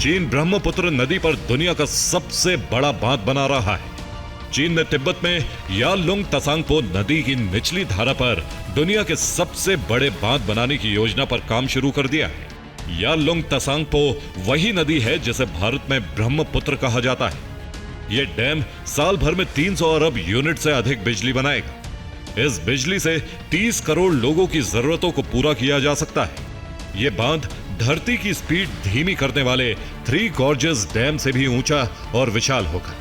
चीन ब्रह्मपुत्र नदी पर दुनिया का सबसे बड़ा बांध बना रहा है। चीन ने तिब्बत में यालुंग तसांगपो नदी की निचली धारा पर दुनिया के सबसे बड़े बांध बनाने की योजना पर काम शुरू कर दिया है। यालुंग तसांगपो वही नदी है जिसे भारत में ब्रह्मपुत्र कहा जाता है। यह डैम साल भर में 300 अरब यूनिट से अधिक बिजली बनाएगा। इस बिजली से 30 करोड़ लोगों की जरूरतों को पूरा किया जा सकता है। यह बांध धरती की स्पीड धीमी करने वाले थ्री गॉर्जेस डैम से भी ऊंचा और विशाल होगा।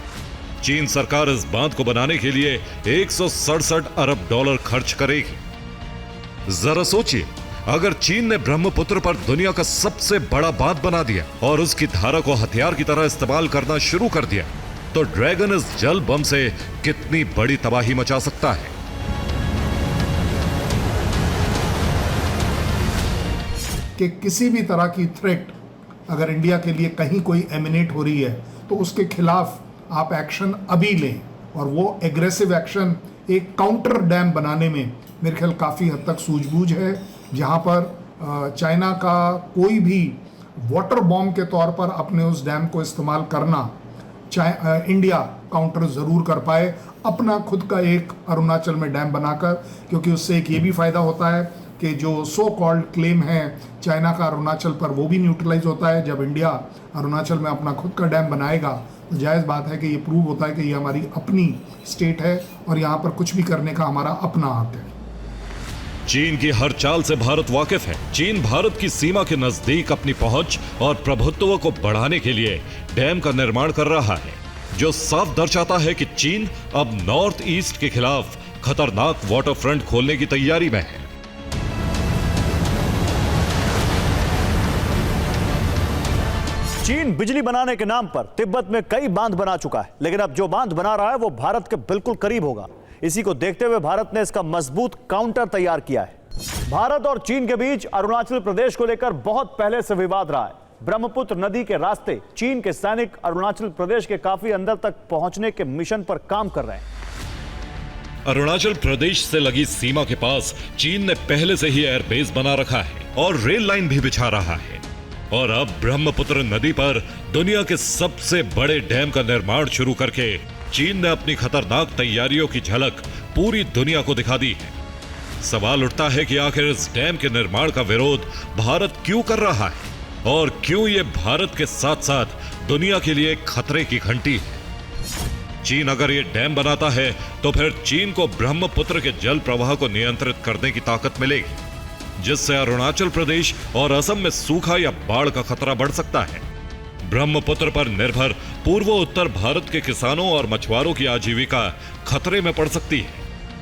चीन सरकार इस बांध को बनाने के लिए 167 अरब डॉलर खर्च करेगी। जरा सोचिए, अगर चीन ने ब्रह्मपुत्र पर दुनिया का सबसे बड़ा बांध बना दिया और उसकी धारा को हथियार की तरह इस्तेमाल करना शुरू कर दिया, तो ड्रैगन इस जल बम से कितनी बड़ी तबाही मचा सकता है। कि किसी भी तरह की थ्रेट अगर इंडिया के लिए कहीं कोई एमिनेट हो रही है तो उसके खिलाफ आप एक्शन अभी लें, और वो एग्रेसिव एक्शन एक काउंटर डैम बनाने में मेरे ख्याल काफ़ी हद तक सूझबूझ है, जहां पर चाइना का कोई भी वाटर बॉम्ब के तौर पर अपने उस डैम को इस्तेमाल करना इंडिया काउंटर ज़रूर कर पाए, अपना खुद का एक अरुणाचल में डैम बनाकर। क्योंकि उससे एक ये भी फ़ायदा होता है कि जो सो कॉल्ड क्लेम है चाइना का अरुणाचल पर, वो भी न्यूट्रलाइज होता है। जब इंडिया अरुणाचल में अपना खुद का डैम बनाएगा तो जायज़ बात है कि ये प्रूव होता है कि ये हमारी अपनी स्टेट है और यहाँ पर कुछ भी करने का हमारा अपना हक है। चीन की हर चाल से भारत वाकिफ है। चीन भारत की सीमा के नजदीक अपनी पहुंच और प्रभुत्व को बढ़ाने के लिए डैम का निर्माण कर रहा है, जो साफ दर्शाता है कि चीन अब नॉर्थ ईस्ट के खिलाफ खतरनाक वाटर फ्रंट खोलने की तैयारी में है। चीन बिजली बनाने के नाम पर तिब्बत में कई बांध बना चुका है, लेकिन अब जो बांध बना रहा है वो भारत के बिल्कुल करीब होगा। इसी को देखते हुए भारत ने इसका मजबूत काउंटर तैयार किया है। भारत और चीन के बीच अरुणाचल प्रदेश को लेकर बहुत पहले से विवाद रहा है। ब्रह्मपुत्र नदी के रास्ते चीन के सैनिक अरुणाचल प्रदेश के काफी अंदर तक पहुंचने के मिशन पर काम कर रहे हैं। अरुणाचल प्रदेश से लगी सीमा के पास चीन ने पहले से ही एयरबेस बना रखा है और रेल लाइन भी बिछा रहा है। और अब ब्रह्मपुत्र नदी पर दुनिया के सबसे बड़े डैम का निर्माण शुरू करके चीन ने अपनी खतरनाक तैयारियों की झलक पूरी दुनिया को दिखा दी है। सवाल उठता है कि आखिर इस डैम के निर्माण का विरोध भारत क्यों कर रहा है और क्यों यह भारत के साथ साथ दुनिया के लिए खतरे की घंटी है। चीन अगर यह डैम बनाता है तो फिर चीन को ब्रह्मपुत्र के जल प्रवाह को नियंत्रित करने की ताकत मिलेगी, जिससे अरुणाचल प्रदेश और असम में सूखा या बाढ़ का खतरा बढ़ सकता है। ब्रह्मपुत्र पर निर्भर पूर्व उत्तर भारत के किसानों और मछुआरों की आजीविका खतरे में पड़ सकती है,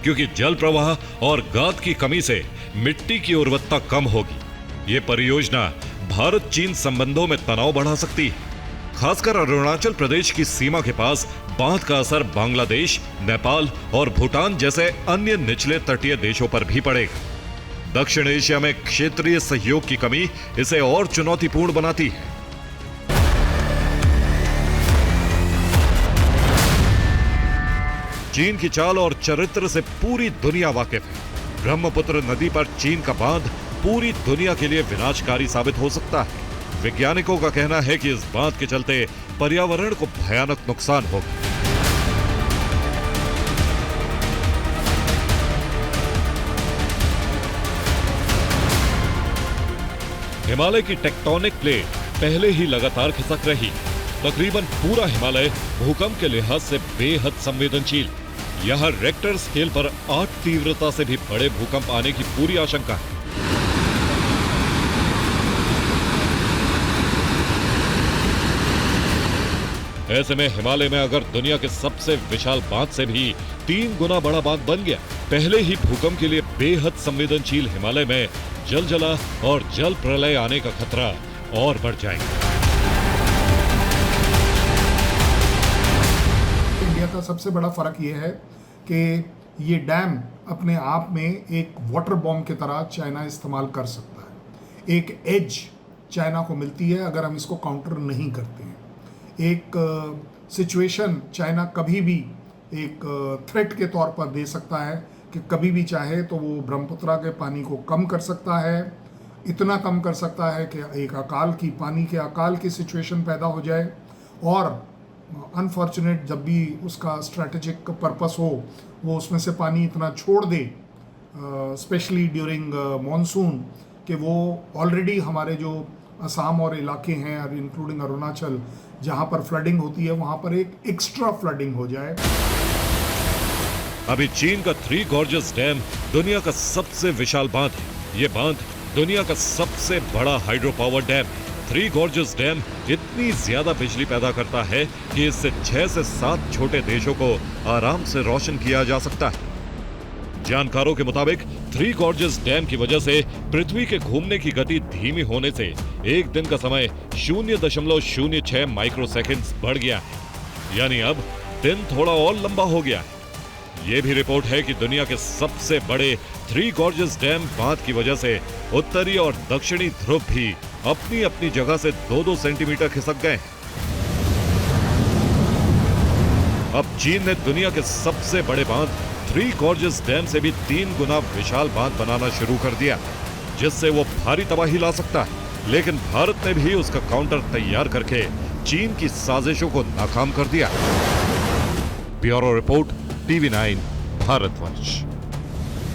क्योंकि जल प्रवाह और गाद की कमी से मिट्टी की उर्वरता कम होगी। ये परियोजना भारत चीन संबंधों में तनाव बढ़ा सकती है। खासकर अरुणाचल प्रदेश की सीमा के पास बांध का असर बांग्लादेश, नेपाल और भूटान जैसे अन्य निचले तटीय देशों पर भी पड़ेगा। दक्षिण एशिया में क्षेत्रीय सहयोग की कमी इसे और चुनौतीपूर्ण बनाती है। चीन की चाल और चरित्र से पूरी दुनिया वाकिफ है। ब्रह्मपुत्र नदी पर चीन का बांध पूरी दुनिया के लिए विनाशकारी साबित हो सकता है। वैज्ञानिकों का कहना है कि इस बांध के चलते पर्यावरण को भयानक नुकसान होगा। हिमालय की टेक्टोनिक प्लेट पहले ही लगातार खिसक रही है। तकरीबन पूरा हिमालय भूकंप के लिहाज से बेहद संवेदनशील। यहां रेक्टर स्केल पर 8 तीव्रता से भी बड़े भूकंप आने की पूरी आशंका है। ऐसे में हिमालय में अगर दुनिया के सबसे विशाल बांध से भी 3 गुना बड़ा बांध बन गया, पहले ही भूकंप के लिए बेहद संवेदनशील हिमालय में जलजला और जल प्रलय आने का खतरा और बढ़ जाएगा। इंडिया का सबसे बड़ा फर्क यह है कि ये डैम अपने आप में एक वाटर बॉम्ब की तरह चाइना इस्तेमाल कर सकता है। एक एज चाइना को मिलती है अगर हम इसको काउंटर नहीं करते हैं। एक सिचुएशन चाइना कभी भी एक थ्रेट के तौर पर दे सकता है कि कभी भी चाहे तो वो ब्रह्मपुत्र के पानी को कम कर सकता है, इतना कम कर सकता है कि एक अकाल की पानी के अकाल की सिचुएशन पैदा हो जाए, और अनफॉर्चुनेट जब भी उसका स्ट्रैटेजिक पर्पस हो वो उसमें से पानी इतना छोड़ दे, स्पेशली ड्यूरिंग मॉनसून, कि वो ऑलरेडी हमारे जो असम और इलाके हैं और इंक्लूडिंग अरुणाचल जहाँ पर फ्लडिंग होती है वहाँ पर एक एक्स्ट्रा फ्लडिंग हो जाए। अभी चीन का थ्री गॉर्जस डैम दुनिया का सबसे विशाल बांध है। ये बांध दुनिया का सबसे बड़ा हाइड्रो पावर डैम है। थ्री गॉर्जस डैम इतनी ज्यादा बिजली पैदा करता है कि इससे 6 से 7 छोटे देशों को आराम से रोशन किया जा सकता है। जानकारों के मुताबिक थ्री गॉर्जस डैम की वजह से पृथ्वी के घूमने की गति धीमी होने से एक दिन का समय 0.06 माइक्रोसेकंड्स बढ़ गया है, यानी अब दिन थोड़ा और लंबा हो गया है। ये भी रिपोर्ट है कि दुनिया के सबसे बड़े थ्री गॉर्जस डैम बांध की वजह से उत्तरी और दक्षिणी ध्रुव भी अपनी अपनी जगह से 2-2 सेंटीमीटर खिसक गए। अब चीन ने दुनिया के सबसे बड़े बांध थ्री गॉर्जस डैम से भी 3 गुना विशाल बांध बनाना शुरू कर दिया, जिससे वो भारी तबाही ला सकता है। लेकिन भारत ने भी उसका काउंटर तैयार करके चीन की साजिशों को नाकाम कर दिया। Bureau report, TV9 भारतवंश।